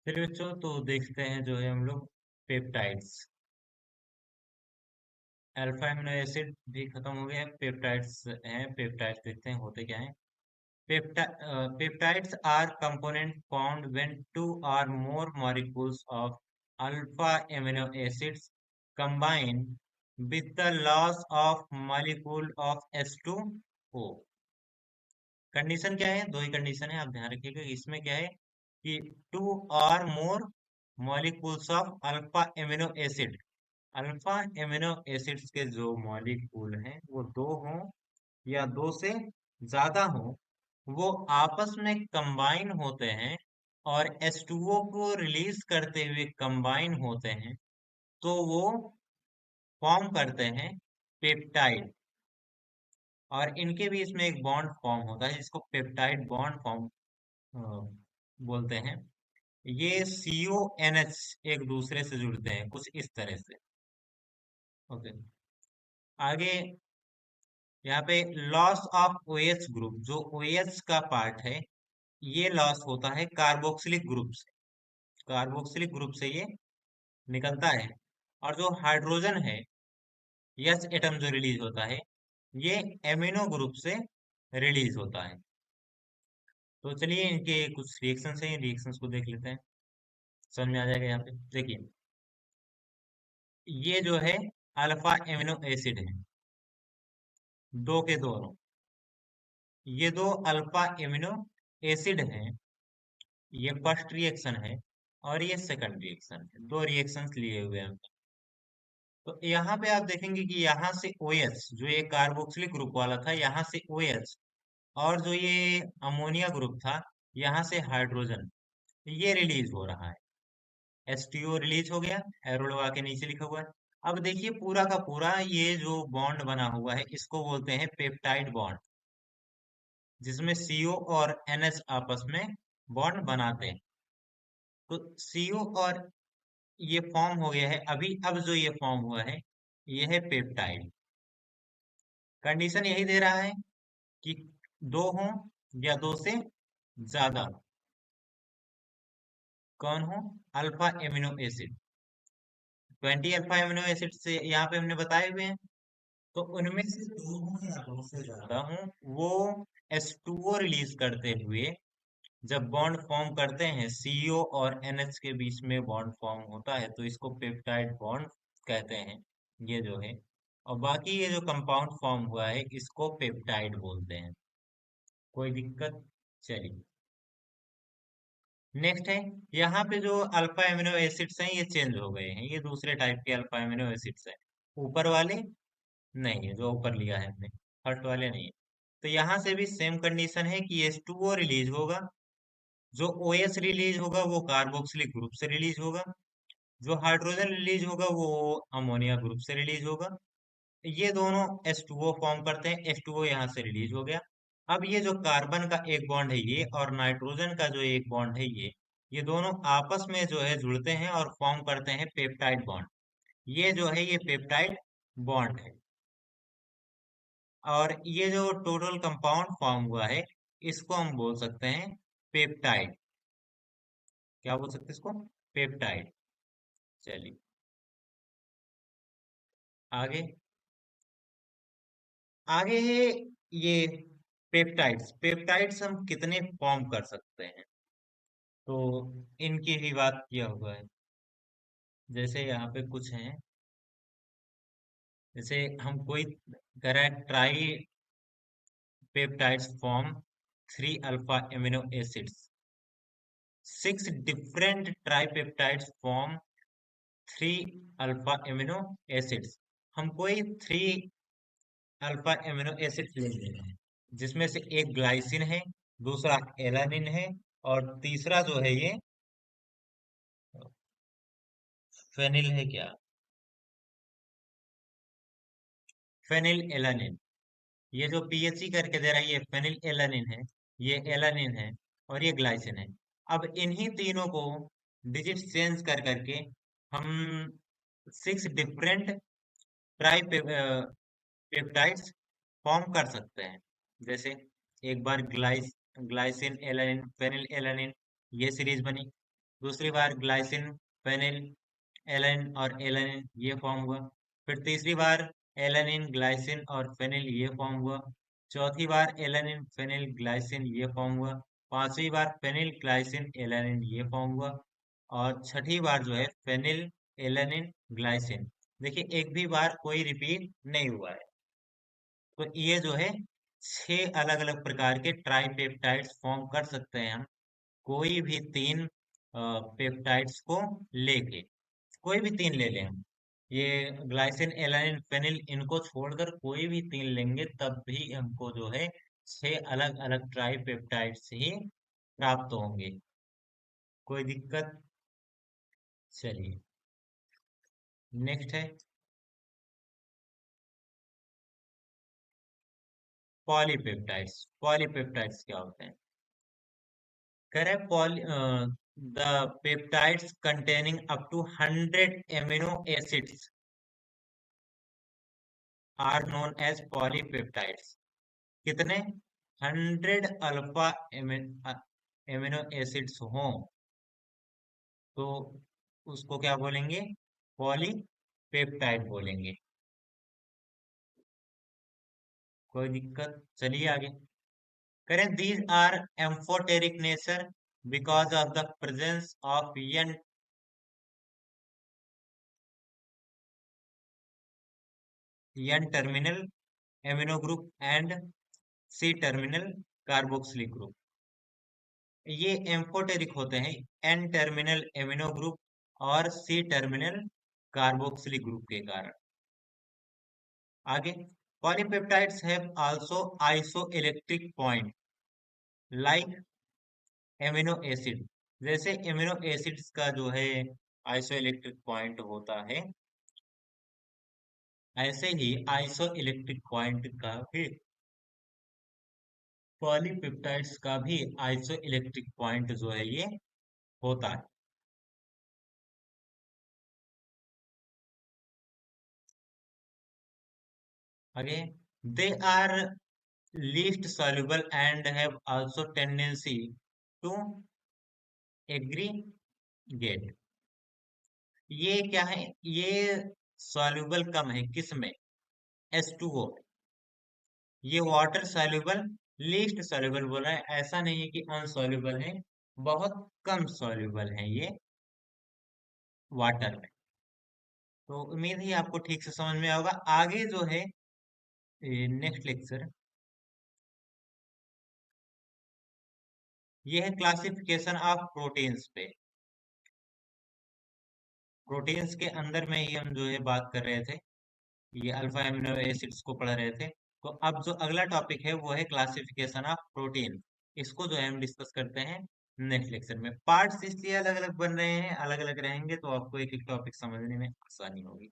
चलिए बच्चों, तो देखते हैं जो है हम लोग पेप्टाइड्स। अल्फा अमीनो एसिड भी खत्म हो गया है, पेप्टाइड्स हैं। पेप्टाइड्स देखते हैं होते क्या हैं। Peptides are component found when two or more molecules of alpha amino acids combine with the loss of molecule of H2O। Condition क्या है? दो ही कंडीशन है, आप ध्यान रखिएगा। इसमें क्या है कि two or more molecules of alpha amino acid. Alpha amino acids के जो मॉलिक्यूल हैं वो दो हों या दो से ज्यादा हों, वो आपस में कंबाइन होते हैं और H2O को रिलीज करते हुए कंबाइन होते हैं, तो वो फॉर्म करते हैं पेप्टाइड। और इनके बीच में एक बॉन्ड फॉर्म होता है जिसको पेप्टाइड बॉन्ड फॉर्म बोलते हैं। ये CONH एक दूसरे से जुड़ते हैं कुछ इस तरह से। ओके, आगे यहाँ पे लॉस ऑफ OH ग्रुप, जो OH का पार्ट है ये लॉस होता है कार्बोक्सिलिक ग्रुप से। कार्बोक्सिलिक ग्रुप से ये निकलता है। और जो हाइड्रोजन है, H एटम जो रिलीज होता है, ये एमिनो ग्रुप से रिलीज होता है। तो चलिए इनके कुछ रिएक्शंस हैं, रिएक्शंस को देख लेते हैं, समझ में आ जाएगा। यहाँ पे देखिए, ये जो है अल्फा एमिनो एसिड है, दो के दोनों। ये दो अल्फा एमिनो एसिड हैं, ये फर्स्ट रिएक्शन है और ये सेकंड रिएक्शन है। दो रिएक्शंस लिए हुए हैं। तो यहाँ पे आप देखेंगे कि यहाँ से OH, जो ये कार्बोक्सिलिक ग्रुप वाला था, यहाँ से OH, और जो ये अमोनिया ग्रुप था, यहाँ से हाइड्रोजन, ये रिलीज हो रहा है। H2O रिलीज हो गया, एरो लगा के नीचे लिखा हुआ है। अब देखिए पूरा का पूरा ये जो बॉन्ड बना हुआ है इसको बोलते हैं पेप्टाइड बॉन्ड, जिसमें CO और NH आपस में बॉन्ड बनाते हैं। तो CO और ये फॉर्म हो गया है अभी। अब जो ये फॉर्म हुआ है ये है पेप्टाइड। कंडीशन यही दे रहा है कि दो हों या दो से ज्यादा। कौन हो? Alpha amino acid. 20 alpha amino acid से यहाँ पे हमने बताए हुए हैं। तो उनमें से दो हों या दो से ज्यादा हों, वो H2O रिलीज करते हुए जब बॉन्ड फॉर्म करते हैं, CO और NH के बीच में बॉन्ड फॉर्म होता है, तो इसको पेप्टाइड बॉन्ड कहते हैं। ये जो है, और बाकी ये जो कंपाउंड फॉर्म हुआ है इसको पेप्टाइड बोलते हैं। कोई दिक्कत? चलिए नेक्स्ट है। यहाँ पे जो अल्फा एमिनो एसिड्स हैं ये चेंज हो गए हैं, ये दूसरे टाइप के अल्फा एमिनो एसिड्स हैं। ऊपर वाले नहीं है, जो ऊपर लिया है हमने, फर्स्ट वाले नहीं है। तो यहाँ से भी सेम कंडीशन है कि H2O रिलीज होगा। जो OH रिलीज होगा वो कार्बोक्सिलिक ग्रुप से रिलीज होगा। जो हाइड्रोजन रिलीज होगा वो अमोनिया ग्रुप से रिलीज होगा। ये दोनों H2O फॉर्म करते हैं, H2O यहाँ से रिलीज हो गया। अब ये जो कार्बन का एक बॉन्ड है ये, और नाइट्रोजन का जो एक बॉन्ड है ये दोनों आपस में जो है जुड़ते हैं और फॉर्म करते हैं पेप्टाइड बॉन्ड। ये जो है ये पेप्टाइड बॉन्ड है। और ये जो टोटल कंपाउंड फॉर्म हुआ है इसको हम बोल सकते हैं पेप्टाइड। क्या बोल सकते हैं इसको? पेप्टाइड। चलिए आगे। आगे है ये पेप्टाइड्स। पेप्टाइड्स हम कितने फॉर्म कर सकते हैं, तो इनकी भी बात किया हुआ है। जैसे यहाँ पे कुछ हैं, जैसे हम कोई करें tripeptides form 3 alpha amino acids. 6 different tripeptides form 3 alpha amino acids. हम कोई 3 अल्फा एमिनो एसिड्स ले रहे हैं, जिसमें से एक ग्लाइसिन है, दूसरा एलानिन है, और तीसरा जो है ये फेनिल है क्या? Phenylalanine. ये जो पीएचई करके दे रहा है ये फेनिल एलानिन है, ये एलानिन है, और ये ग्लाइसिन है। अब इन्हीं तीनों को डिजिट चेंज कर करके हम 6 डिफरेंट ट्राई पेप्टाइड्स फॉर्म कर सकते हैं। जैसे एक बार ग्लाइसिन एलानिन फेनिल एलानिन, ये सीरीज बनी। दूसरी बार ग्लाइसिन, फेनिल एलानिन और एलानिन ये फॉर्म हुआ। फिर तीसरी बार एलानिन, ग्लाइसिन और फेनिल ये फॉर्म हुआ। चौथी बार एलानिन, फेनिल, ग्लाइसिन ये फॉर्म हुआ। पांचवी बार फेनिल, ग्लाइसिन, एलानिन ये फॉर्म हुआ। और छठी बार जो है फेनिल, एलानिन, ग्लाइसिन। देखिए एक भी बार कोई रिपीट नहीं हुआ है। तो ये जो है 6 अलग अलग प्रकार के ट्राइपेप्टाइड्स फॉर्म कर सकते हैं हम, कोई भी 3 पेप्टाइड्स को लेके। कोई भी 3 ले लें हम, ये ग्लाइसिन, एलानिन, फेनिल इनको छोड़कर कोई भी 3 लेंगे तब भी हमको जो है 6 अलग अलग ट्राइपेप्टाइड्स ही प्राप्त होंगे। कोई दिक्कत? चलिए नेक्स्ट है पॉलीपेप्टाइड्स। पॉलीपेप्टाइड्स क्या होते हैं? करें poly the peptides containing up to 100 amino acids are known as polypeptides. कितने? 100 अल्फा एमिनो एसिड्स हों तो उसको क्या बोलेंगे? पॉलीपेप्टाइड बोलेंगे। कोई दिक्कत? चलिए आगे करें। These are amphoteric nature because of the presence of N terminal amino group and C terminal carboxylic group. ये एम्फोटेरिक होते हैं एन टर्मिनल एमिनो ग्रुप और सी टर्मिनल कार्बोक्सिलिक ग्रुप के कारण। आगे polypeptides have also iso electric point like amino acid. जैसे amino acids का जो है आइसो इलेक्ट्रिक पॉइंट होता है, ऐसे ही आइसो इलेक्ट्रिक पॉइंट का भी पॉलीपेप्टाइड्स का भी आइसो इलेक्ट्रिक पॉइंट जो है ये होता है। आगे they are least soluble and have also tendency to aggregate। ये क्या है? ये soluble कम है किस में? H2O। ये वाटर soluble, लीस्ट soluble बोल रहा है, ऐसा नहीं है कि अनसॉल्युबल है, बहुत कम soluble है ये वाटर में। तो उम्मीद है आपको ठीक से समझ में होगा। आगे जो है नेक्स्ट लेक्चर, ये है क्लासिफिकेशन ऑफ प्रोटीन्स पे। प्रोटीन्स के अंदर में ही हम जो है बात कर रहे थे, ये अल्फा एमिनो एसिड्स को पढ़ रहे थे। तो अब जो अगला टॉपिक है वो है क्लासिफिकेशन ऑफ प्रोटीन। इसको जो है हम डिस्कस करते हैं नेक्स्ट लेक्चर में। पार्ट्स इसलिए अलग अलग बन रहे हैं, अलग अलग रहेंगे तो आपको एक एक टॉपिक समझने में आसानी होगी।